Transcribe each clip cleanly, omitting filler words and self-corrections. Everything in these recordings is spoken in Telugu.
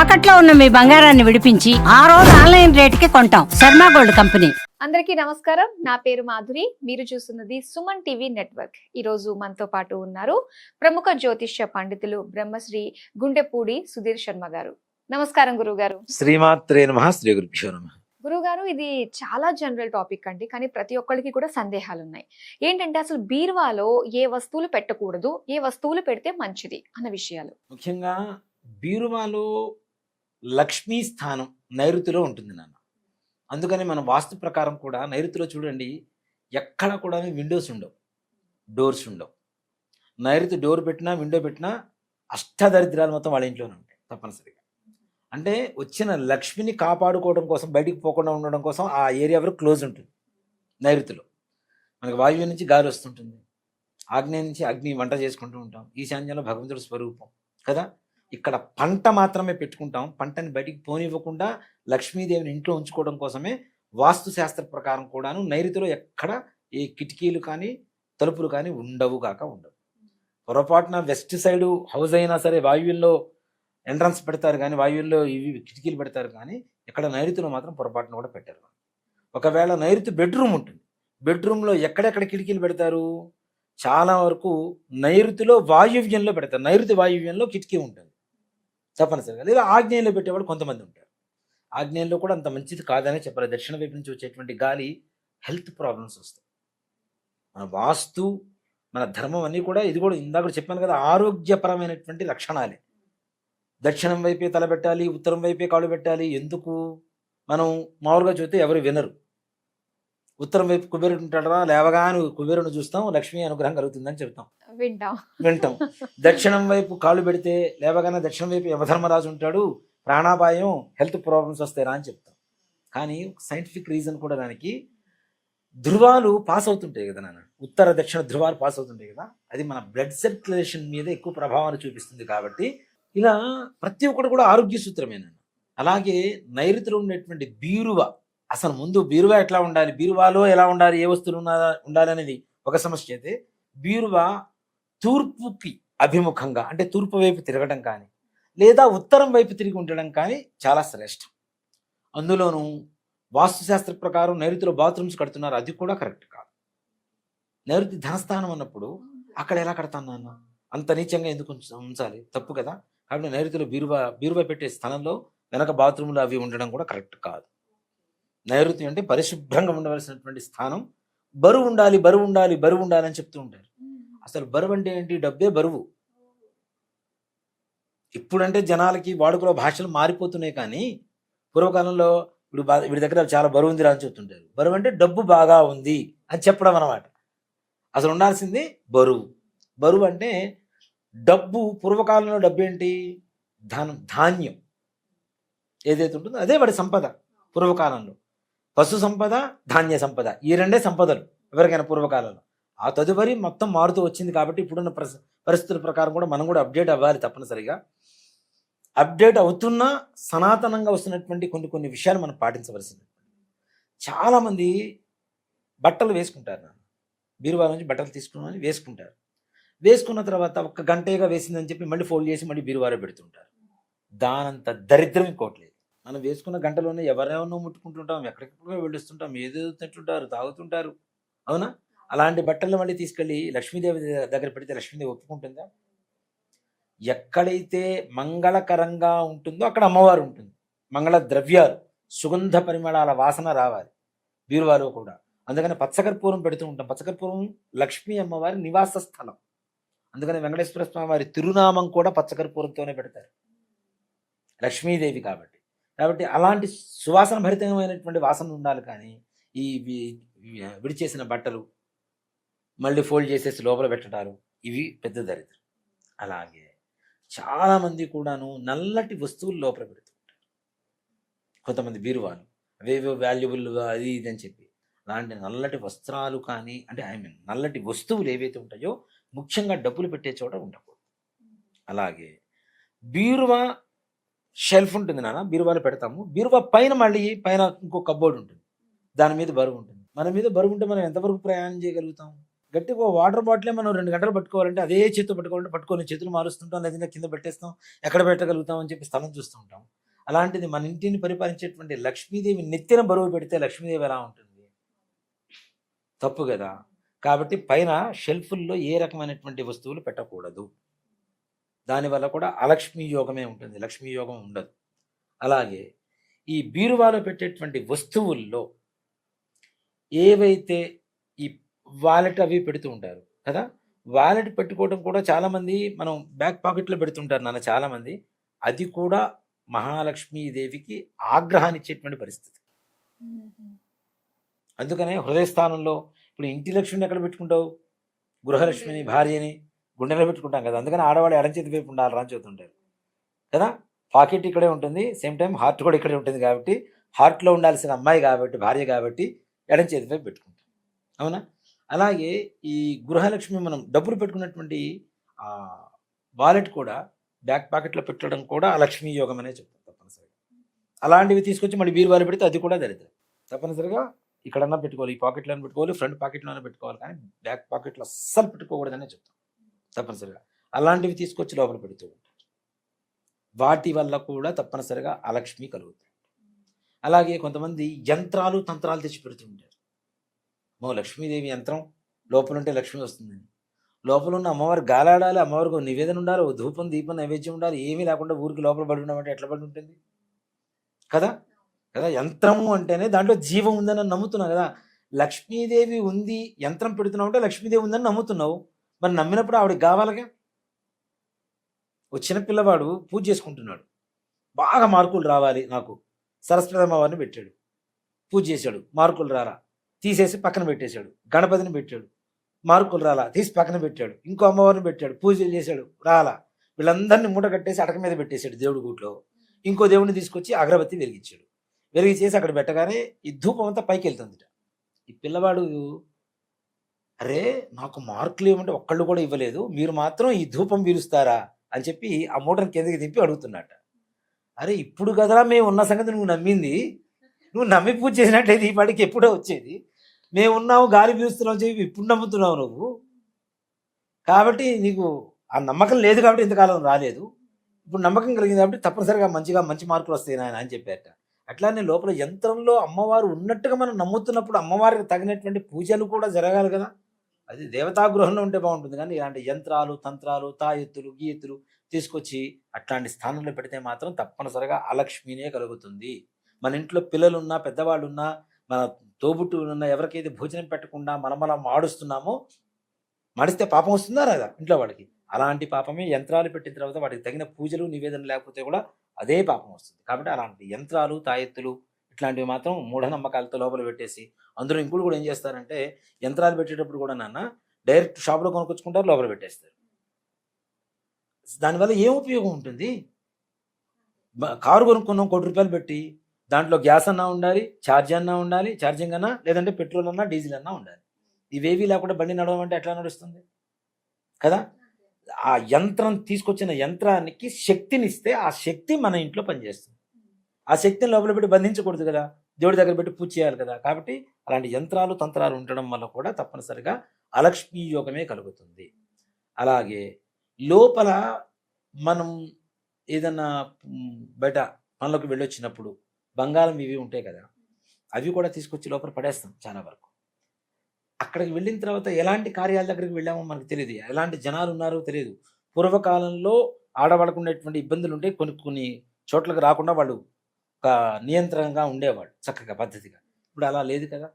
తాకట్లో ఉన్న మీ బంగారాన్ని విడిపించి ఆ రోజు ఆన్లైన్ రేటుకి కొంటాం. Sharma gold company. అందరికీ నమస్కారం. నా పేరు మాధురి. మీరు చూస్తున్నది సుమన్ టీవీ నెట్వర్క్. ఈ రోజు మనతో పాటు ఉన్నారు ప్రముఖ జ్యోతిష్య పండితులు బ్రహ్మశ్రీ గుండెపూడి సుధీర్ శర్మ గారు. నమస్కారం గురుగారు. శ్రీమాత్రే నమః. శ్రీ గురుభ్యో నమః. గురుగారు, ఇది చాలా జనరల్ టాపిక్ అండి, కానీ ప్రతి ఒక్కరికి కూడా సందేహాలు ఉన్నాయి. ఏంటంటే అసలు బీరువాలో ఏ వస్తువులు పెట్టకూడదు, ఏ వస్తువులు పెడితే మంచిది అన్న విషయాలు. ముఖ్యంగా బీరువాలో లక్ష్మీ స్థానం నైరుతిలో ఉంటుంది నాన్న. అందుకని మన వాస్తు ప్రకారం కూడా నైరుతిలో చూడండి, ఎక్కడ కూడా విండోస్ ఉండవు, డోర్స్ ఉండవు. నైరుతి డోర్ పెట్టినా విండో పెట్టినా అష్టదరిద్రాలు మొత్తం వాళ్ళ ఇంట్లోనే ఉంటాయి తప్పనిసరిగా. అంటే వచ్చిన లక్ష్మిని కాపాడుకోవడం కోసం, బయటికి పోకుండా ఉండడం కోసం ఆ ఏరియా వరకు క్లోజ్ ఉంటుంది. నైరుతిలో మనకి వాయువ్యం నుంచి గాలి వస్తుంటుంది, ఆగ్నేయం నుంచి అగ్ని వంట చేసుకుంటూ ఉంటాం, ఈశాన్యంలో భగవంతుడి స్వరూపం కదా. ఇక్కడ పంట మాత్రమే పెట్టుకుంటాం, పంటని బయటికి పోనివ్వకుండా లక్ష్మీదేవిని ఇంట్లో ఉంచుకోవడం కోసమే వాస్తు శాస్త్ర ప్రకారం కూడాను నైరుతిలో ఎక్కడ ఏ కిటికీలు కానీ తలుపులు కానీ ఉండవు కాక ఉండవు. పొరపాటున వెస్ట్ సైడు హౌస్ అయినా సరే వాయువ్యంలో ఎంట్రన్స్ పెడతారు కానీ, వాయువ్యంలో ఇవి కిటికీలు పెడతారు కానీ, ఇక్కడ నైరుతిలో మాత్రం పొరపాటున కూడా పెట్టారు. ఒకవేళ నైరుతి బెడ్రూమ్ ఉంటుంది, బెడ్రూమ్లో ఎక్కడెక్కడ కిటికీలు పెడతారు, చాలా వరకు నైరుతిలో వాయువ్యంలో పెడతారు. నైరుతి వాయువ్యంలో కిటికీ ఉంటుంది తప్పనిసరిగా. లేదా ఆగ్నేయంలో పెట్టేవాళ్ళు కొంతమంది ఉంటారు. ఆగ్నేయంలో కూడా అంత మంచిది కాదనే చెప్పాలి. దక్షిణ వైపు నుంచి వచ్చేటువంటి గాలి హెల్త్ ప్రాబ్లమ్స్ వస్తాయి. మన వాస్తు, మన ధర్మం అన్నీ కూడా, ఇది కూడా ఇందాక చెప్పాను కదా, ఆరోగ్యపరమైనటువంటి లక్షణాలే. దక్షిణం వైపే తల పెట్టాలి, ఉత్తరం వైపే కాళ్ళు పెట్టాలి. ఎందుకు? మనం మామూలుగా చూస్తే ఎవరు వినరు. ఉత్తరం వైపు కుబేరుడు ఉంటాడరా, లేవగానే కుబేరుని చూస్తాం, లక్ష్మీ అనుగ్రహం కలుగుతుందని చెప్తాం, వింటాం. దక్షిణం వైపు కాళ్ళు పెడితే లేవగానే దక్షిణం వైపు యమధర్మరాజు ఉంటాడు, ప్రాణాపాయం, హెల్త్ ప్రాబ్లమ్స్ వస్తాయిరా అని చెప్తాం. కానీ సైంటిఫిక్ రీజన్ కూడా దానికి, ధృవాలు పాస్ అవుతుంటాయి కదా నాన్న, ఉత్తర దక్షిణ ధృవాలు పాస్ అవుతుంటాయి కదా, అది మన బ్లడ్ సర్క్యులేషన్ మీద ఎక్కువ ప్రభావాన్ని చూపిస్తుంది. కాబట్టి ఇలా ప్రతి ఒక్కటి కూడా ఆరోగ్య సూత్రమేనా. అలాగే నైరుతిలో ఉండేటువంటి బీరువా, అసలు ముందు బీరువా ఎట్లా ఉండాలి, బీరువాలో ఎలా ఉండాలి, ఏ వస్తువులు ఉండాలి అనేది ఒక సమస్య అయితే, బీరువా తూర్పుకి అభిముఖంగా, అంటే తూర్పు వైపు తిరగడం కానీ లేదా ఉత్తరం వైపు తిరిగి ఉండడం కానీ చాలా శ్రేష్టం. అందులోనూ వాస్తుశాస్త్ర ప్రకారం నైరుతిలో బాత్రూమ్స్ కడుతున్నారు, అది కూడా కరెక్ట్ కాదు. నైరుతి ధనస్థానం అన్నప్పుడు అక్కడ ఎలా కడతాను అన్న, అంత నీచంగా ఎందుకు ఉంచాలి, తప్పు కదా. కాబట్టి నైరుతిలో బీరువా పెట్టే స్థానంలో వెనక బాత్రూములు అవి ఉండడం కూడా కరెక్ట్ కాదు. నైరుతి అంటే పరిశుభ్రంగా ఉండవలసినటువంటి స్థానం. బరువు ఉండాలి, బరువు ఉండాలి, బరువు ఉండాలి అని చెప్తూ ఉంటారు. అసలు బరువు అంటే ఏంటి? డబ్బే బరువు. ఇప్పుడంటే జనాలకి వాడుకలో భాషలు మారిపోతున్నాయి, కానీ పూర్వకాలంలో ఇప్పుడు వీడి దగ్గర చాలా బరువు ఉందిరా అని చెప్తుంటారు. బరువు అంటే డబ్బు బాగా ఉంది అని చెప్పడం అన్నమాట. అసలు ఉండాల్సింది బరువు. బరువు అంటే డబ్బు. పూర్వకాలంలో డబ్బు ఏంటి? ధాన్యం ఏదైతే ఉంటుందో అదే వాడి సంపద. పూర్వకాలంలో పశు సంపద, ధాన్య సంపద, ఈ రెండే సంపదలు ఎవరికైనా పూర్వకాలంలో. ఆ తదుపరి మొత్తం మారుతూ వచ్చింది. కాబట్టి ఇప్పుడున్న పరిస్థితుల ప్రకారం కూడా మనం కూడా అప్డేట్ అవ్వాలి తప్పనిసరిగా. అప్డేట్ అవుతున్నా సనాతనంగా వస్తున్నటువంటి కొన్ని విషయాలు మనం పాటించవలసింది. చాలామంది బట్టలు వేసుకుంటారు, బీరువా నుంచి బట్టలు తీసుకుని వేసుకుంటారు. వేసుకున్న తర్వాత ఒక్క గంటగా వేసిందని చెప్పి మళ్ళీ ఫోల్డ్ చేసి మళ్ళీ బీరువాలో పెడుతుంటారు. దానంత దరిద్రం ఇంకోట్లేదు. మనం వేసుకున్న గంటలోనే ఎవరెవరినో ముట్టుకుంటుంటాం, ఎక్కడెక్కడికో వెళ్ళిస్తుంటాం, ఏదో తింటుంటారు, తాగుతుంటారు, అవునా? అలాంటి బట్టలు మళ్ళీ తీసుకెళ్ళి లక్ష్మీదేవి దగ్గర పెడితే లక్ష్మీదేవి ఒప్పుకుంటుందా? ఎక్కడైతే మంగళకరంగా ఉంటుందో అక్కడ అమ్మవారు ఉంటుంది. మంగళ ద్రవ్యాలు, సుగంధ పరిమళాల వాసన రావాలి బీరువాలో కూడా. అందుకని పచ్చకర్పూరం పెడుతూ ఉంటాం. పచ్చకర్పూరం లక్ష్మీ అమ్మవారి నివాస స్థలం. అందుకని వెంకటేశ్వర స్వామి వారి తిరునామం కూడా పచ్చకర్పూరంతోనే పెడతారు, లక్ష్మీదేవి కాబట్టి. అలాంటి సువాసన భరితమైనటువంటి వాసన ఉండాలి. కానీ ఈ విడిచేసిన బట్టలు మళ్ళీ ఫోల్డ్ చేసేసి లోపల పెట్టడాలు, ఇవి పెద్ద దరిద్రం. అలాగే చాలామంది కూడాను నల్లటి వస్తువులు లోపల పెడుతూ ఉంటారు. కొంతమంది బీరువాలు అవేవో వాల్యుబుల్గా అది ఇది అని చెప్పి, అలాంటి నల్లటి వస్త్రాలు కానీ, అంటే నల్లటి వస్తువులు ఏవైతే ఉంటాయో ముఖ్యంగా డబ్బులు పెట్టే చోట ఉండకూడదు. అలాగే బీరువా షెల్ఫ్ ఉంటుంది నాన్న, బీరువాలో పెడతాము. బీరువా పైన మళ్ళీ పైన ఇంకో కబ్బోర్డ్ ఉంటుంది, దాని మీద బరువు ఉంటుంది. మన మీద బరువు ఉంటే మనం ఎంతవరకు ప్రయాణం చేయగలుగుతాం? గట్టిగా వాటర్ బాటిలే మనం 2 గంటలు పట్టుకోవాలంటే అదే చేతితో పట్టుకోవాలంటే పట్టుకొని చేతులు మారుస్తుంటాం, లేదంటే కింద పెట్టేస్తాం, ఎక్కడ పెట్టగలుగుతాం అని చెప్పి స్థలం చూస్తూ ఉంటాం. అలాంటిది మన ఇంటిని పరిపాలించేటువంటి లక్ష్మీదేవి నెత్తిన బరువు పెడితే లక్ష్మీదేవి ఎలా ఉంటుంది? తప్పు కదా. కాబట్టి పైన షెల్ఫుల్లో ఏ రకమైనటువంటి వస్తువులు పెట్టకూడదు. దానివల్ల కూడా అలక్ష్మీ యోగమే ఉంటుంది, లక్ష్మీ యోగం ఉండదు. అలాగే ఈ బీరువాలో పెట్టేటువంటి వస్తువుల్లో ఏవైతే ఈ వాలెట్ అవి పెడుతూ ఉంటారు కదా, వాలెట్ పెట్టుకోవడం కూడా చాలామంది మనం బ్యాక్ పాకెట్లో పెడుతుంటారు నాన్న చాలామంది. అది కూడా మహాలక్ష్మీదేవికి ఆగ్రహాన్ని ఇచ్చేటువంటి పరిస్థితి. అందుకనే హృదయస్థానంలో ఇప్పుడు ఇంటి లక్ష్మిని ఎక్కడ పెట్టుకుంటావు? గృహలక్ష్మిని, భార్యని గుండెలో పెట్టుకుంటాం కదా. అందుకని ఆడవాళ్ళు ఎడం చేతి వైపు ఉండాలి అని చెబుతుంటారు కదా. పాకెట్ ఇక్కడే ఉంటుంది, సేమ్ టైం హార్ట్ కూడా ఇక్కడే ఉంటుంది. కాబట్టి హార్ట్లో ఉండాల్సిన అమ్మాయి కాబట్టి, భార్య కాబట్టి ఎడం చేతి వైపు పెట్టుకుంటాం, అవునా? అలాగే ఈ గృహలక్ష్మి మనం డబ్బులు పెట్టుకున్నటువంటి వాలెట్ కూడా బ్యాక్ పాకెట్లో పెట్టడం కూడా లక్ష్మీ యోగం అనే చెప్తాం తప్పనిసరిగా. అలాంటివి తీసుకొచ్చి మళ్ళీ బీరువాలో పెడితే అది కూడా దరిద్రం. తప్పనిసరిగా ఇక్కడన్నా పెట్టుకోవాలి, ఈ పాకెట్లోనే పెట్టుకోవాలి, ఫ్రంట్ పాకెట్లోనే పెట్టుకోవాలి, కానీ బ్యాక్ పాకెట్లో అస్సలు పెట్టుకోకూడదనే చెప్తాం తప్పనిసరిగా. అలాంటివి తీసుకొచ్చి లోపల పెడుతూ ఉంటారు, వాటి వల్ల కూడా తప్పనిసరిగా అలక్ష్మి కలుగుతుంది. అలాగే కొంతమంది యంత్రాలు తంత్రాలు తెచ్చి పెడుతుంటారు. లక్ష్మీదేవి యంత్రం లోపల ఉంటే లక్ష్మి వస్తుందని. లోపల ఉన్న అమ్మవారు గాలాడాలి, అమ్మవారికి ఒక నివేదన ఉండాలి, ఒక ధూపం దీపం నైవేద్యం ఉండాలి. ఏమీ లేకుండా ఊరికి లోపల పడి ఉండమంటే ఎట్లా పడి ఉంటుంది కదా. కదా యంత్రము అంటేనే దాంట్లో జీవం ఉందని నమ్ముతున్నావు కదా. లక్ష్మీదేవి ఉంది, యంత్రం పెడుతున్నావు అంటే లక్ష్మీదేవి ఉందని నమ్ముతున్నావు. మరి నమ్మినప్పుడు ఆవిడకి కావాలిగా. వచ్చిన పిల్లవాడు పూజ చేసుకుంటున్నాడు, బాగా మార్కులు రావాలి నాకు, సరస్వతి అమ్మవారిని పెట్టాడు, పూజ చేశాడు, మార్కులు రాలా, తీసేసి పక్కన పెట్టేశాడు. గణపతిని పెట్టాడు, మార్కులు రాలా, తీసి పక్కన పెట్టాడు. ఇంకో అమ్మవారిని పెట్టాడు, పూజలు చేశాడు, రాలా. వీళ్ళందరినీ మూట కట్టేసి అటక మీద పెట్టేశాడు దేవుడి గూట్లో. ఇంకో దేవుడిని తీసుకొచ్చి అగరబత్తి వెలిగించాడు. వెలిగించేసి అక్కడ పెట్టగానే ఈ ధూపం అంతా పైకి వెళ్తుంది. ఈ పిల్లవాడు, అరే నాకు మార్కులు ఏమంటే ఒక్కళ్ళు కూడా ఇవ్వలేదు, మీరు మాత్రం ఈ ధూపం పీలుస్తారా అని చెప్పి ఆ మూటను కిందకి దింపి అడుగుతున్నట్ట. అరే ఇప్పుడు కదరా మేము ఉన్న సంగతి నువ్వు నమ్మింది, నువ్వు నమ్మి పూజ చేసినట్టయితే ఈ పాటికి ఎప్పుడో వచ్చేది. మేము ఉన్నావు, గాలి పీలుస్తున్నావు చెప్పి ఇప్పుడు నమ్ముతున్నావు నువ్వు. కాబట్టి నీకు ఆ నమ్మకం లేదు కాబట్టి ఇంతకాలం రాలేదు, ఇప్పుడు నమ్మకం కలిగింది కాబట్టి తప్పనిసరిగా మంచి మార్కులు వస్తాయి నాయన అని చెప్పారట. అట్లానే లోపల యంత్రంలో అమ్మవారు ఉన్నట్టుగా మనం నమ్ముతున్నప్పుడు అమ్మవారికి తగినటువంటి పూజలు కూడా జరగాలి కదా. అది దేవతా గృహంలో ఉంటే బాగుంటుంది, కానీ ఇలాంటి యంత్రాలు తంత్రాలు తాయెత్తులు గీయెత్తులు తీసుకొచ్చి అట్లాంటి స్థానంలో పెడితే మాత్రం తప్పనిసరిగా అలక్ష్మినే కలుగుతుంది. మన ఇంట్లో పిల్లలున్నా, పెద్దవాళ్ళున్నా, మన తోబుట్టువులున్నా, ఎవరికైతే భోజనం పెట్టకుండా మనం మాడుస్తున్నామో, మాడిస్తే పాపం వస్తుందా రాదా ఇంట్లో వాడికి? అలాంటి పాపమే యంత్రాలు పెట్టిన తర్వాత వాటికి తగిన పూజలు నివేదన లేకపోతే కూడా అదే పాపం వస్తుంది. కాబట్టి అలాంటి యంత్రాలు తాయెత్తులు ఇట్లాంటివి మాత్రం మూఢనమ్మకాలతో లోపల పెట్టేసి, అందులో ఇంకోటి కూడా ఏం చేస్తారంటే యంత్రాలు పెట్టేటప్పుడు కూడా నాన్న డైరెక్ట్ షాప్లో కొనుక్కొచ్చుకుంటారు, లోపల పెట్టేస్తారు. దానివల్ల ఏం ఉపయోగం ఉంటుంది? కారు కొనుక్కున్నాం ₹1,00,00,000 పెట్టి, దాంట్లో గ్యాస్ అన్నా ఉండాలి, ఛార్జింగ్ అన్నా, లేదంటే పెట్రోల్ అన్నా, డీజిల్ అన్నా ఉండాలి. ఇవేవి లేకుండా బండి నడవడం అంటే ఎట్లా నడుస్తుంది కదా. ఆ యంత్రం తీసుకొచ్చిన యంత్రానికి శక్తినిస్తే ఆ శక్తి మన ఇంట్లో పనిచేస్తుంది. ఆ శక్తిని లోపల పెట్టి బంధించకూడదు కదా, దేవుడి దగ్గర పెట్టి పూజ చేయాలి కదా. కాబట్టి అలాంటి యంత్రాలు తంత్రాలు ఉండడం వల్ల కూడా తప్పనిసరిగా అలక్ష్మీ యోగమే కలుగుతుంది. అలాగే లోపల మనం ఏదన్నా బయట పనులకు వెళ్ళొచ్చినప్పుడు బంగారం ఇవి ఉంటాయి కదా, అవి కూడా తీసుకొచ్చి లోపల పడేస్తాం చాలా వరకు. అక్కడికి వెళ్ళిన తర్వాత ఎలాంటి కార్యాల దగ్గరికి వెళ్ళామో మనకు తెలియదు, ఎలాంటి జనాలు ఉన్నారో తెలియదు. పూర్వకాలంలో ఆడవాళ్ళకు ఉండేటువంటి ఇబ్బందులు ఉంటే కొన్ని చోట్లకు రాకుండా వాళ్ళు ఒక నియంత్రణగా ఉండేవాళ్ళు చక్కగా పద్ధతిగా. ఇప్పుడు అలా లేదు కదా.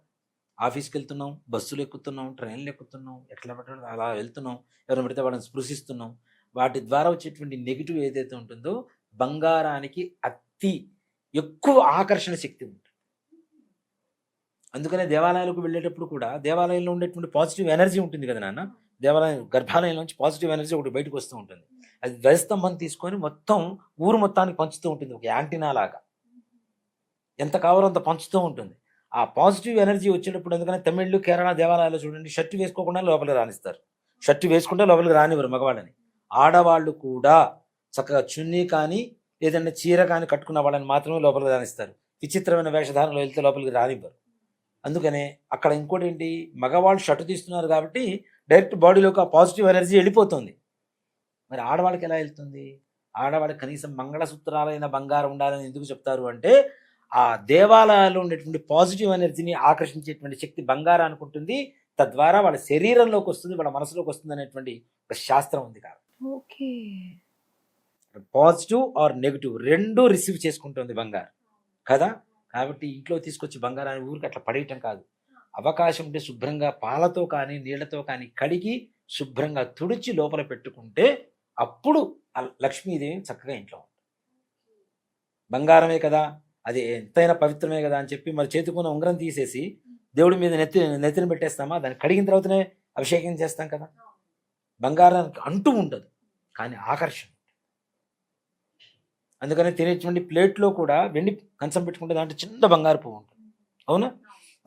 ఆఫీస్కి వెళ్తున్నాం, బస్సులు ఎక్కుతున్నాం, ట్రైన్లు ఎక్కుతున్నాం, ఎట్లా పట్టాలో అలా వెళ్తున్నాం, ఎవరిని పెడితే వాళ్ళని స్పృశిస్తున్నాం. వాటి ద్వారా వచ్చేటువంటి నెగిటివ్ ఏదైతే ఉంటుందో బంగారానికి అతి ఎక్కువ ఆకర్షణ శక్తి ఉంటుంది. అందుకనే దేవాలయాలకు వెళ్ళేటప్పుడు కూడా దేవాలయంలో ఉండేటువంటి పాజిటివ్ ఎనర్జీ ఉంటుంది కదా నాన్న, దేవాలయం గర్భాలయం నుంచి పాజిటివ్ ఎనర్జీ ఒకటి బయటకు వస్తూ ఉంటుంది. అది ధ్వజస్తంభం తీసుకొని మొత్తం ఊరు మొత్తానికి పంచుతూ ఉంటుంది, ఒక యాంటీనా లాగా. ఎంత కావాలో అంత పంచుతూ ఉంటుంది. ఆ పాజిటివ్ ఎనర్జీ వచ్చేటప్పుడు, అందుకని తమిళ్ కేరళ దేవాలయాల్లో చూడండి, షర్టు వేసుకోకుండా లోపలికి రానిస్తారు, షర్టు వేసుకుంటే లోపలికి రానివ్వరు మగవాళ్ళని. ఆడవాళ్ళు కూడా చక్కగా చున్నీ కానీ ఏదైనా చీర కానీ కట్టుకున్న వాళ్ళని మాత్రమే లోపలికి రానిస్తారు. విచిత్రమైన వేషధారణలో వెళ్తే లోపలికి రానివ్వరు. అందుకనే అక్కడ ఇంకోటి ఏంటి, మగవాళ్ళు షర్టు తీస్తున్నారు కాబట్టి డైరెక్ట్ బాడీలోకి ఆ పాజిటివ్ ఎనర్జీ వెళ్ళిపోతుంది. మరి ఆడవాళ్ళకి ఎలా వెళ్తుంది? ఆడవాళ్ళకి కనీసం మంగళసూత్రాలైన బంగారం ఉండాలని ఎందుకు చెప్తారు అంటే, ఆ దేవాలయాల్లో ఉండేటువంటి పాజిటివ్ ఎనర్జీని ఆకర్షించేటువంటి శక్తి బంగారానికి ఉంటుంది. తద్వారా వాళ్ళ శరీరంలోకి వస్తుంది, వాళ్ళ మనసులోకి వస్తుంది అనేటువంటి ఒక శాస్త్రం ఉంది కాబట్టి ఓకే. పాజిటివ్ ఆర్ నెగిటివ్ రెండు రిసీవ్ చేసుకుంటుంది బంగారం కదా. కాబట్టి ఇంట్లో తీసుకొచ్చి బంగారాన్ని ఊరికి అట్లా పడేయటం కాదు. అవకాశం ఉంటే శుభ్రంగా పాలతో కానీ నీళ్లతో కానీ కడిగి శుభ్రంగా తుడిచి లోపల పెట్టుకుంటే అప్పుడు ఆ లక్ష్మీదేవి చక్కగా ఇంట్లో ఉంటుంది. బంగారమే కదా, అది ఎంతైనా పవిత్రమే కదా అని చెప్పి మరి చేతుకున్న ఉంగరం తీసేసి దేవుడి మీద నెత్తిన పెట్టేస్తామా? దాన్ని కడిగిన తర్వాతనే అభిషేకం చేస్తాం కదా. బంగారానికి అంటూ ఉండదు కానీ ఆకర్షణ. అందుకని తినేటువంటి ప్లేట్లో కూడా వెండి కంచం పెట్టుకుంటే దాంట్లో చిన్న బంగారు పువ్వు ఉంటుంది, అవునా?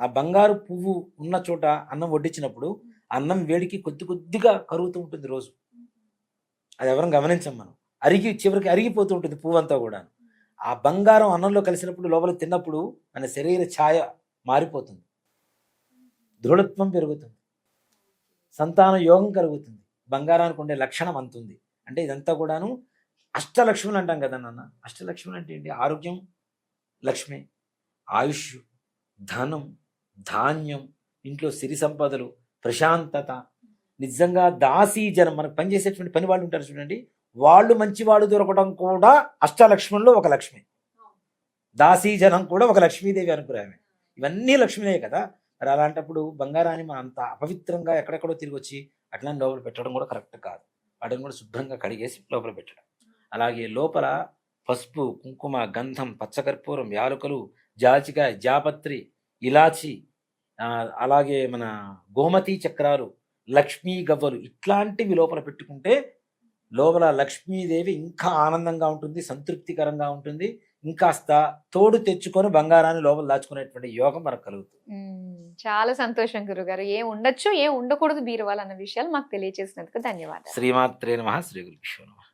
ఆ బంగారు పువ్వు ఉన్న చోట అన్నం వడ్డించినప్పుడు అన్నం వేడికి కొద్ది కొద్దిగా కరుగుతూ ఉంటుంది రోజు. అది ఎవరం గమనించం మనం. చివరికి అరిగిపోతూ ఉంటుంది పువ్వు అంతా కూడా. ఆ బంగారం అన్నంలో కలిసినప్పుడు లోపల తిన్నప్పుడు మన శరీర ఛాయ మారిపోతుంది, దృఢత్వం పెరుగుతుంది, సంతాన యోగం కలుగుతుంది. బంగారానికి ఉండే లక్షణం అంతుంది. అంటే ఇదంతా కూడాను అష్టలక్ష్ములు అంటాం కదా నాన్న. అష్టలక్ష్ములు అంటే ఏంటి? ఆరోగ్యం లక్ష్మి, ఆయుష్, ధనం, ధాన్యం, ఇంట్లో సిరి సంపదలు, ప్రశాంతత. నిజంగా దాసీ జనం, మనకు పనిచేసేటువంటి పని వాళ్ళు ఉంటారు చూడండి, వాళ్ళు మంచివాడు దొరకడం కూడా అష్టలక్ష్ముల్లో ఒక లక్ష్మి. దాసీ జనం కూడా ఒక లక్ష్మీదేవి అనుకురామే. ఇవన్నీ లక్ష్మీదే కదా. మరి అలాంటప్పుడు బంగారాన్ని మనం అంత అపవిత్రంగా ఎక్కడెక్కడో తిరిగి వచ్చి అట్లా లోపల పెట్టడం కూడా కరెక్ట్ కాదు. వాటిని కూడా శుభ్రంగా కడిగేసి లోపల పెట్టడం. అలాగే లోపల పసుపు, కుంకుమ, గంధం, పచ్చకర్పూరం, యాలకులు, జాజికాయ, జాపత్రి, ఇలాచి, అలాగే మన గోమతి చక్రాలు, లక్ష్మీ గవ్వలు ఇట్లాంటివి లోపల పెట్టుకుంటే లోపల లక్ష్మీదేవి ఇంకా ఆనందంగా ఉంటుంది, సంతృప్తికరంగా ఉంటుంది. ఇంకాస్త తోడు తెచ్చుకొని బంగారాన్ని లోపల దాచుకునేటువంటి యోగం మనకు కలుగుతుంది. చాలా సంతోషం గురుగారు. ఏం ఉండొచ్చు, ఏం ఉండకూడదు బీరువాలు అన్న విషయాలు మాకు తెలియజేసినందుకు ధన్యవాదాలు. శ్రీమాత్రే నమః. శ్రీ గురుభ్యో నమః.